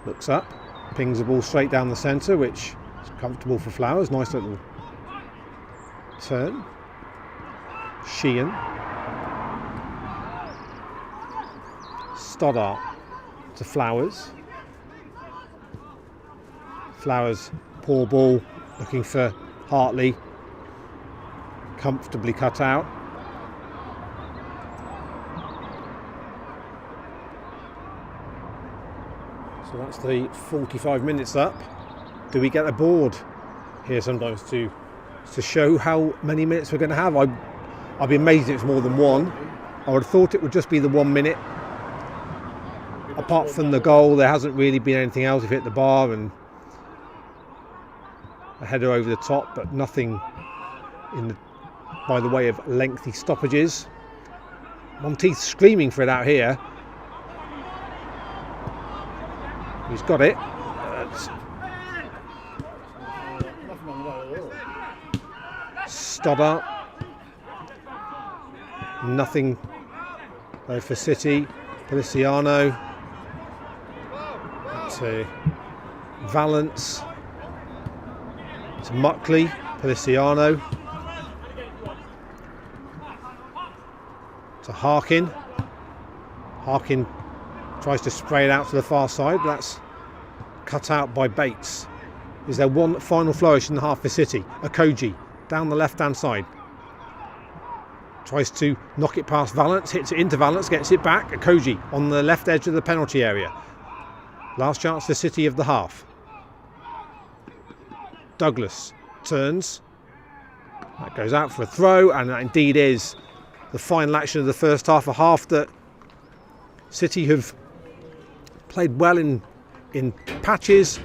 looks up, pings the ball straight down the centre, which is comfortable for Flowers. Nice little turn. Sheehan. Stoddart to Flowers. Flowers, poor ball, looking for Hartley. Comfortably cut out. So that's the 45 minutes up. Do we get a board here sometimes to show how many minutes we're going to have? I'd be amazed if it's more than one. I would have thought it would just be the 1 minute. Apart from the goal, there hasn't really been anything else. We've hit the bar and a header over the top, but nothing by the way of lengthy stoppages. Monteith screaming for it out here. He's got it. Stoddart. Nothing though for City. Feliciano to Valence to Muckley. Feliciano to Harkin. Harkin tries to spray it out to the far side, but that's cut out by Bates. Is there one final flourish in the half for City? Okoji down the left hand side. Tries to knock it past Valence, hits it into Valence, gets it back. Okoji on the left edge of the penalty area. Last chance for City of the half. Douglas turns. That goes out for a throw, and that indeed is the final action of the first half. A half that City have played well in patches,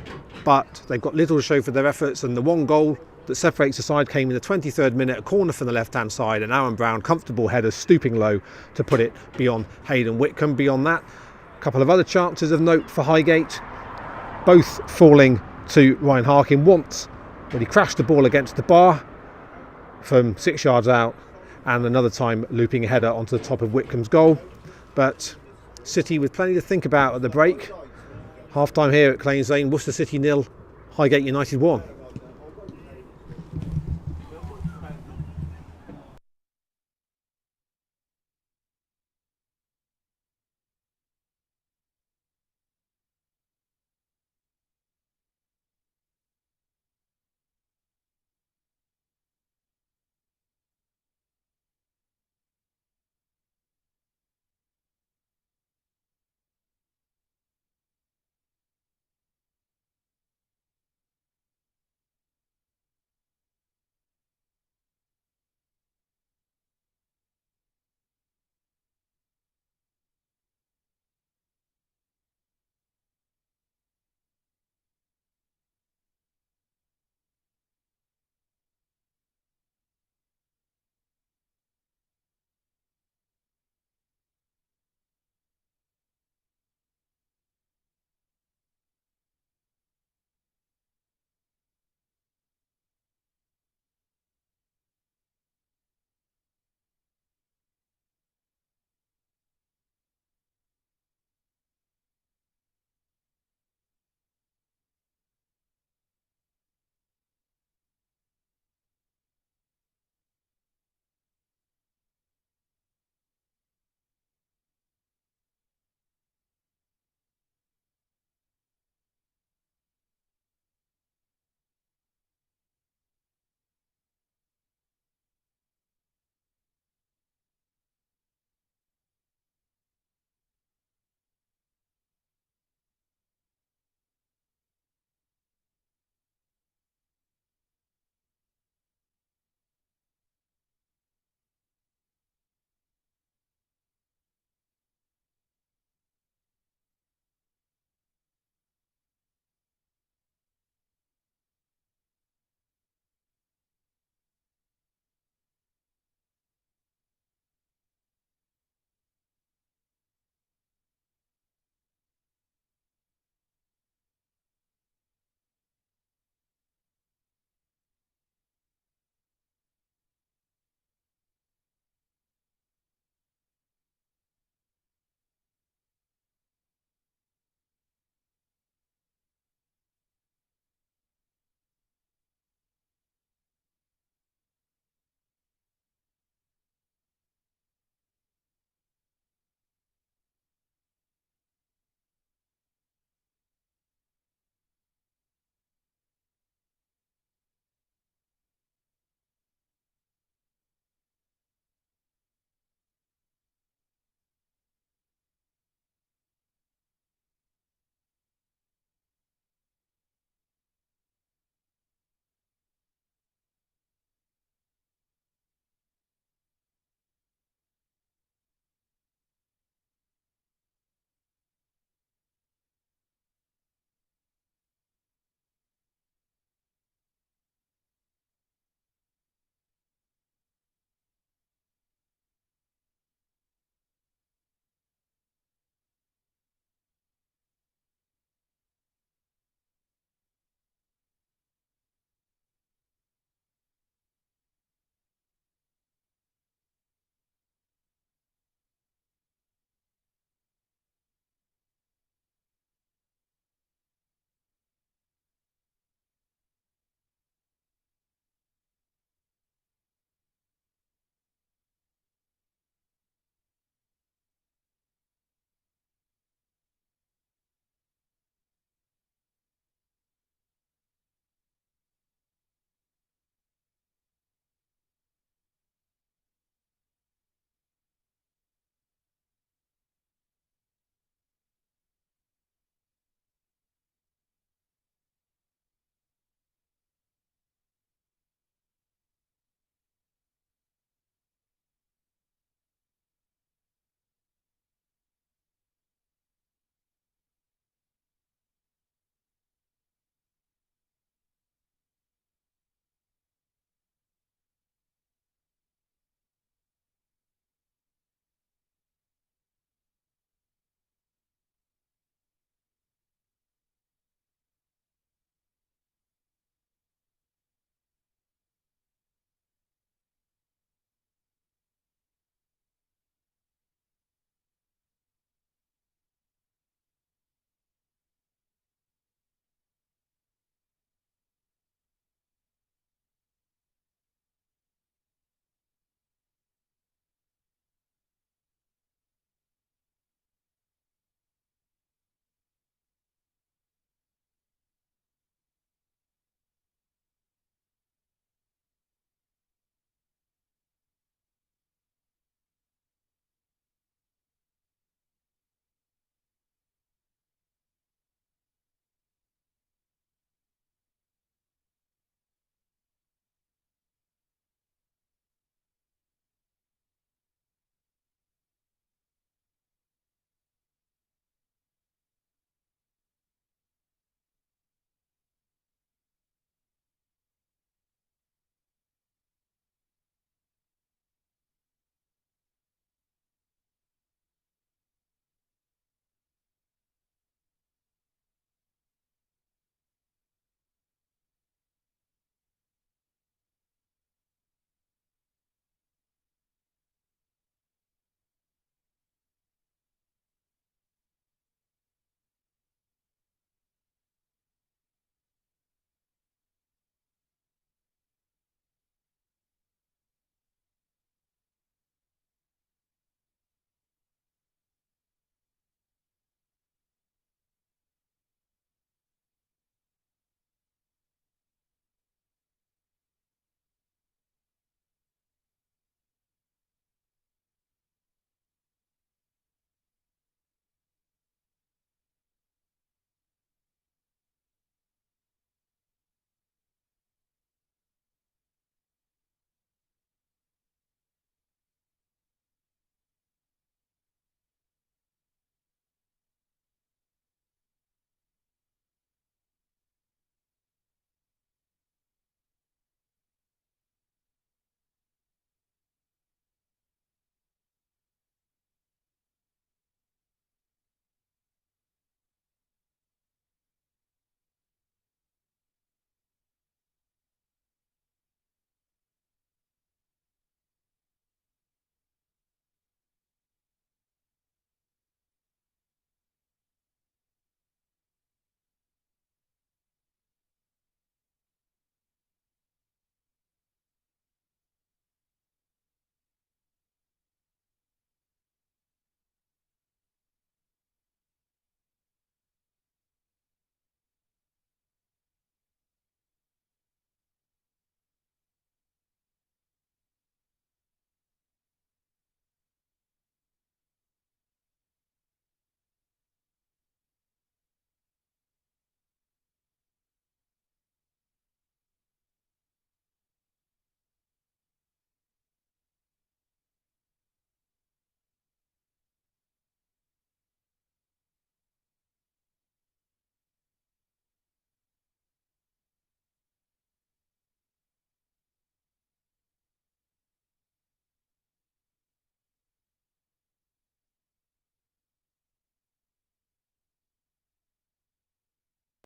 but they've got little to show for their efforts, and the one goal that separates the side came in the 23rd minute, a corner from the left hand side, and Aaron Brown, comfortable header, stooping low to put it beyond Hayden Whitcomb. Beyond that, a couple of other chances of note for Highgate, both falling to Ryan Harkin. Once when he crashed the ball against the bar from 6 yards out, and another time looping a header onto the top of Whitcomb's goal. But City with plenty to think about at the break. Half time here at Claines Lane, Worcester City 0, Highgate United 1.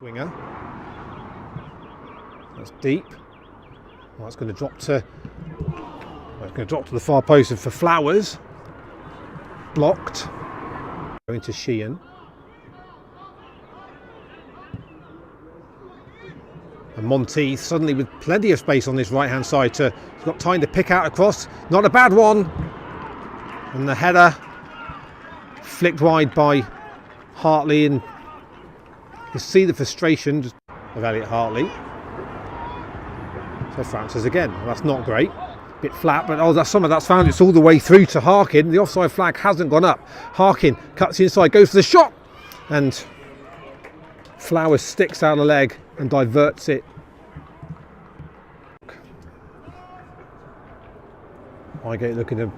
Winger. That's deep. Well, it's going to drop to. Well, it's going to drop to the far post and for Flowers. Blocked. Going to Sheehan. And Monteith suddenly with plenty of space on this right hand side he's got time to pick out across. Not a bad one. And the header flicked wide by Hartley, and you can see the frustration of Elliot Hartley. So Francis again. Well, that's not great. Bit flat, but that's found it's all the way through to Harkin. The offside flag hasn't gone up. Harkin cuts inside, goes for the shot, and Flowers sticks out a leg and diverts it. Highgate looking to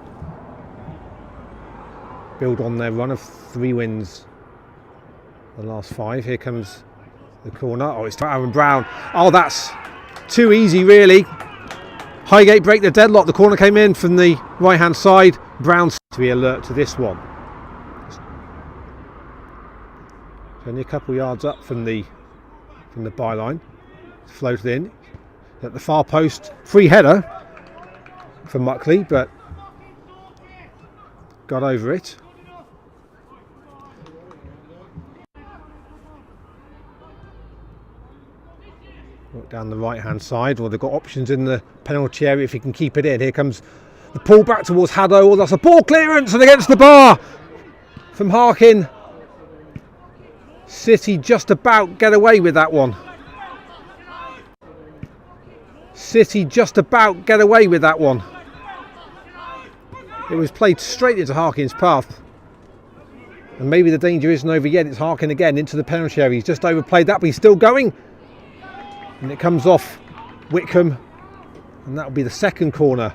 build on their run of 3 wins the last 5. Here comes the corner. Oh, it's to Aaron Brown. Oh, that's too easy, really. Highgate break the deadlock. The corner came in from the right hand side. Brown to be alert to this one. It's only a couple yards up from the byline. It's floated in at the far post. Free header for Muckley, but got over it. Look down the right hand side. Well, they've got options in the penalty area if he can keep it in. Here comes the pull back towards Haddo. Oh, that's a ball clearance and against the bar from Harkin. City just about get away with that one. City just about get away with that one. It was played straight into Harkin's path. And maybe the danger isn't over yet. It's Harkin again into the penalty area. He's just overplayed that, but he's still going. And it comes off Whitcomb. And that'll be the second corner.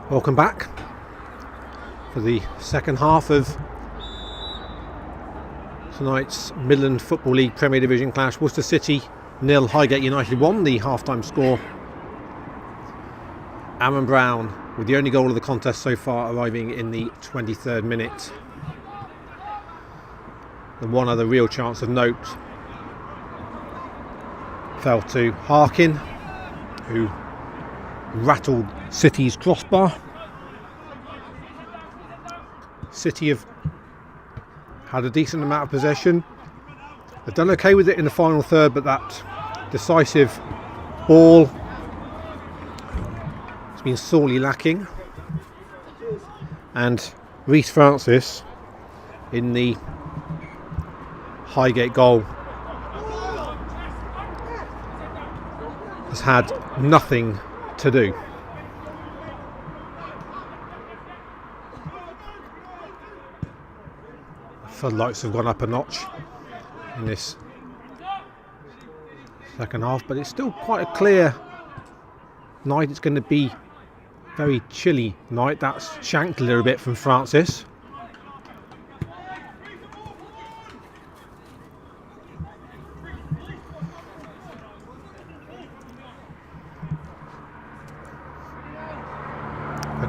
Welcome back for the second half of tonight's Midland Football League Premier Division clash. Worcester City 0, Highgate United 1, the half-time score. Aaron Brown with the only goal of the contest so far arriving in the 23rd minute. And one other real chance of note fell to Harkin, who rattled City's crossbar. City have had a decent amount of possession. They've done okay with it in the final third, but that decisive ball has been sorely lacking. And Reece Francis in the Highgate goal has had nothing to do. Floodlights have gone up a notch in this second half, but it's still quite a clear night. It's going to be a very chilly night. That's shanked a little bit from Francis.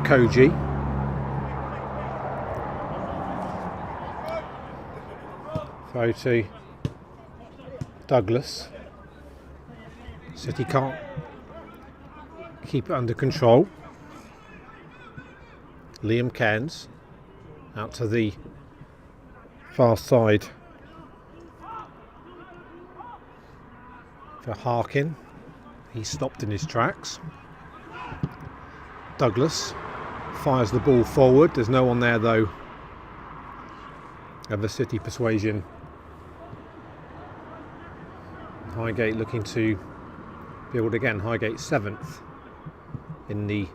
Koji. Throw to Douglas. City can't keep it under control. Liam Cairns out to the far side for Harkin. He stopped in his tracks. Douglas fires the ball forward. There's no one there though of the City persuasion. Highgate looking to build again. Highgate 7th in the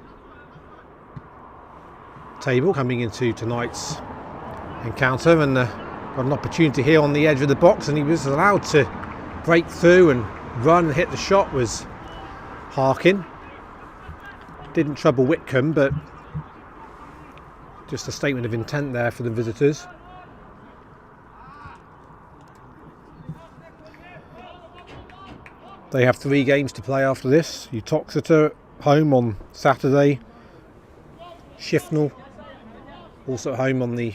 table coming into tonight's encounter, and got an opportunity here on the edge of the box, and he was allowed to break through and run and hit the shot was Harkin. Didn't trouble Whitcomb, but just a statement of intent there for the visitors. They have 3 games to play after this. Uttoxeter home on Saturday. Shifnal also at home on the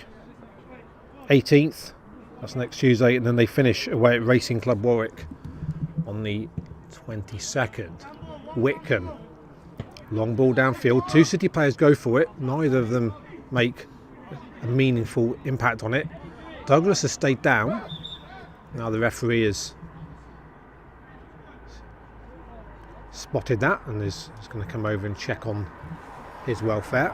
18th. That's next Tuesday, and then they finish away at Racing Club Warwick on the 22nd. Whitcomb. Long ball downfield. 2 City players go for it. Neither of them make a meaningful impact on it. Douglas has stayed down. Now the referee has spotted that and is going to come over and check on his welfare.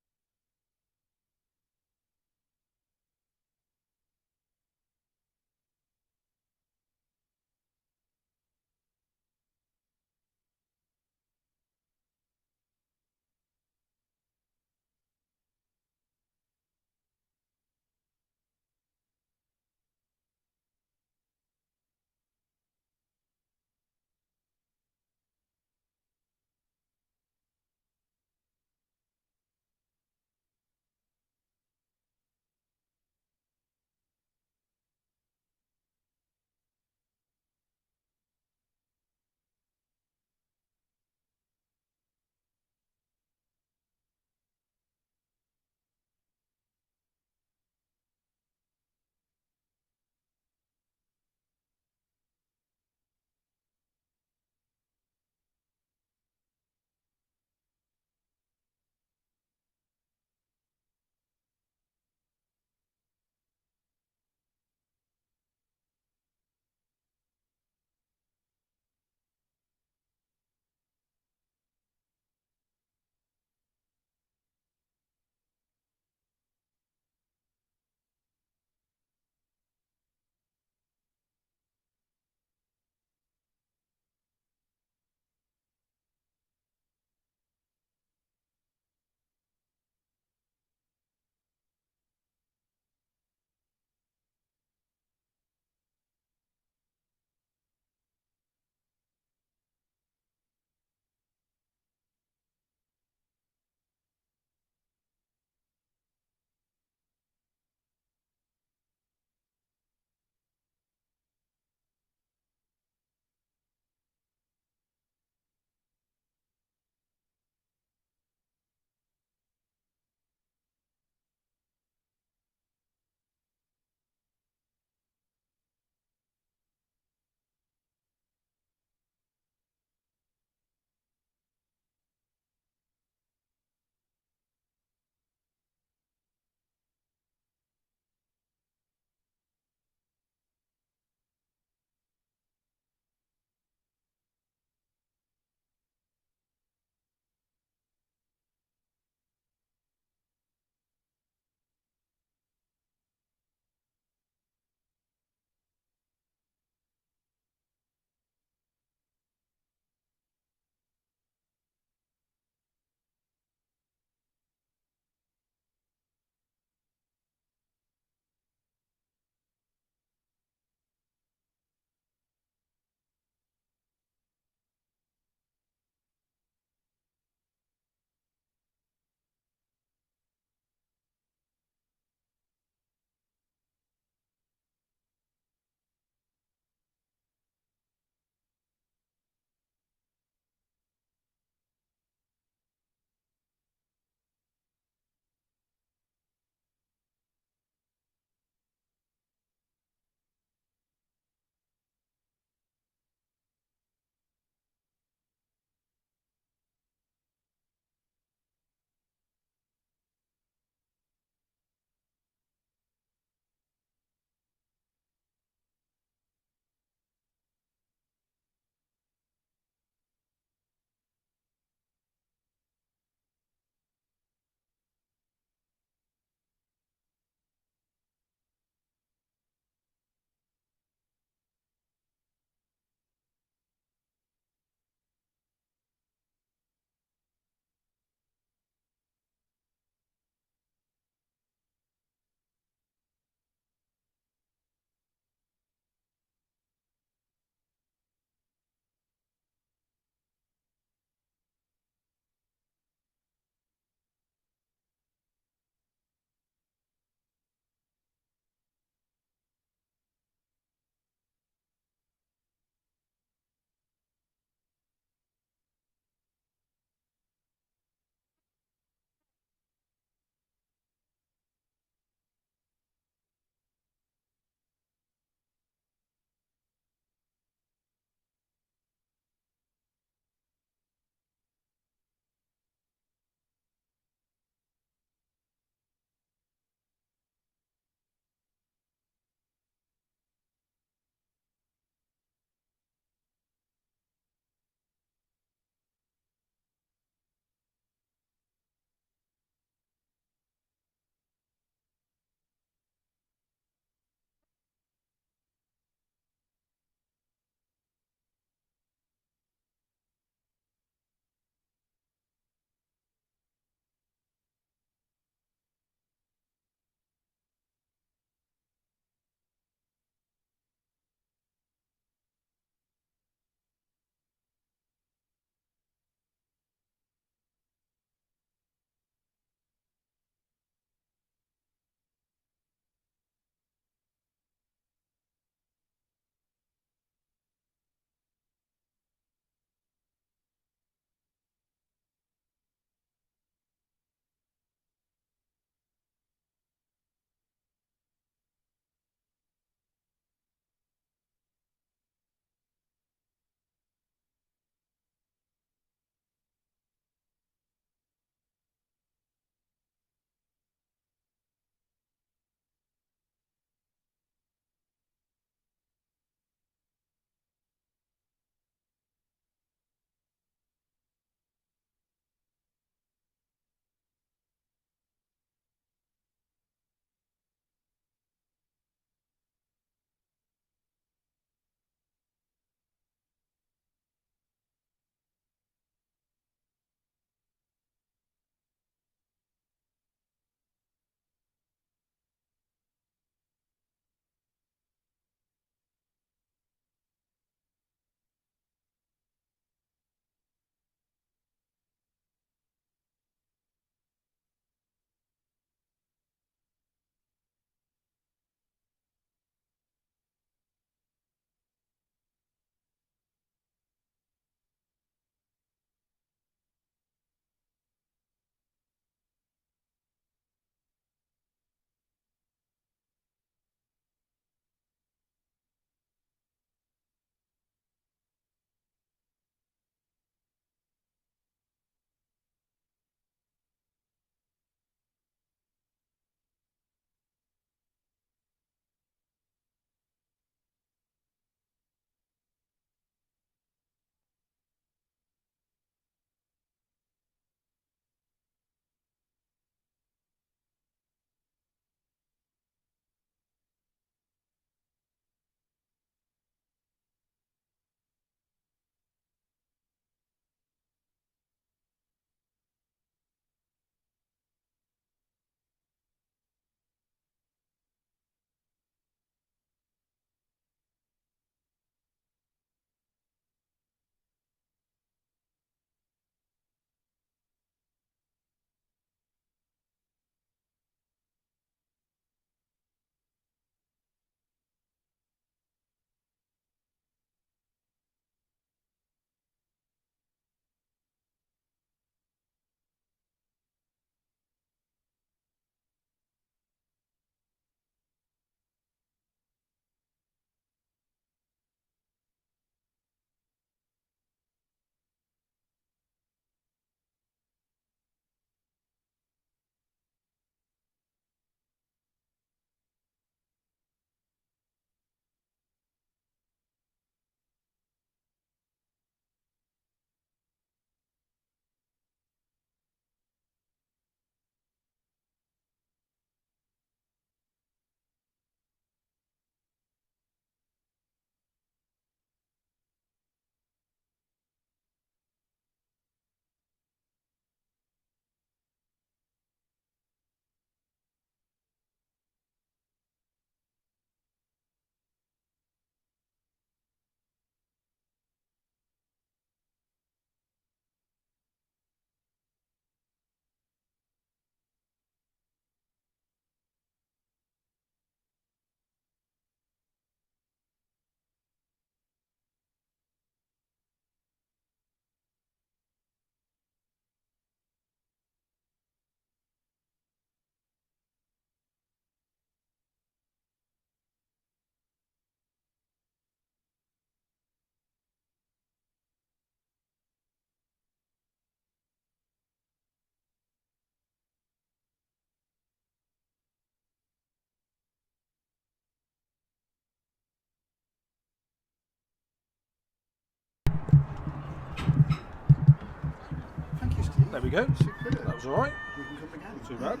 There we go. Superb. That was all right. We can come again. Too bad.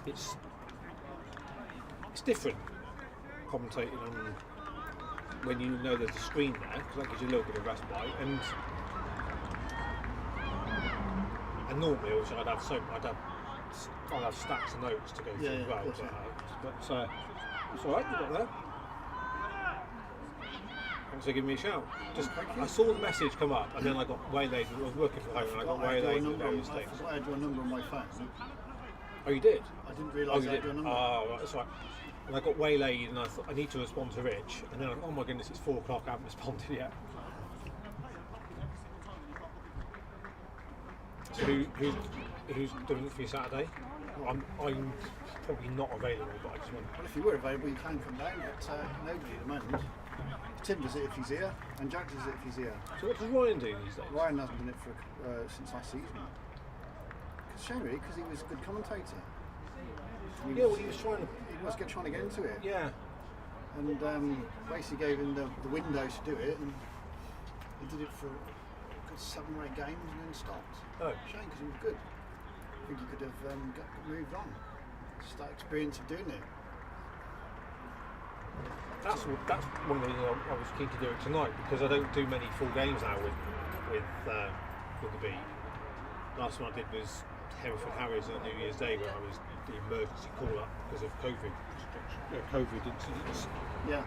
It's different commentating on when you know there's a screen there, because that gives you a little bit of respite. And normally, obviously, I'd have stacks of notes to go through as well. Course, But it's all right. You got there. Thanks for giving me a shout. I saw the message come up, and then I got waylaid. I was working from home, and I got waylaid with various things. I forgot I had your number on my phone. Oh, you did? I didn't realise I had your number. Oh, right, that's right. And I got waylaid, and I thought I need to respond to Rich, and then oh my goodness, it's 4 o'clock. I haven't responded yet. So who's doing it for you Saturday? I'm probably not available, but I just want. Well, if you were available, you can come down, but nobody at the moment. Tim does it if he's here, and Jack does it if he's here. So what does Ryan do these days? Ryan hasn't done it for since last season. It's a shame, really, because he was a good commentator. He was trying to. He was trying to get into it. Yeah. And basically gave him the window to do it, and he did it for a good 7 or 8 games and then stopped. Oh. Shame, because he was good. I think he could have moved on. Just that experience of doing it. That's one of the reasons I was keen to do it tonight, because I don't do many full games now with the B. Last one I did was Hereford Harriers on New Year's Day, where I was the emergency call up because of COVID incidents. Yeah.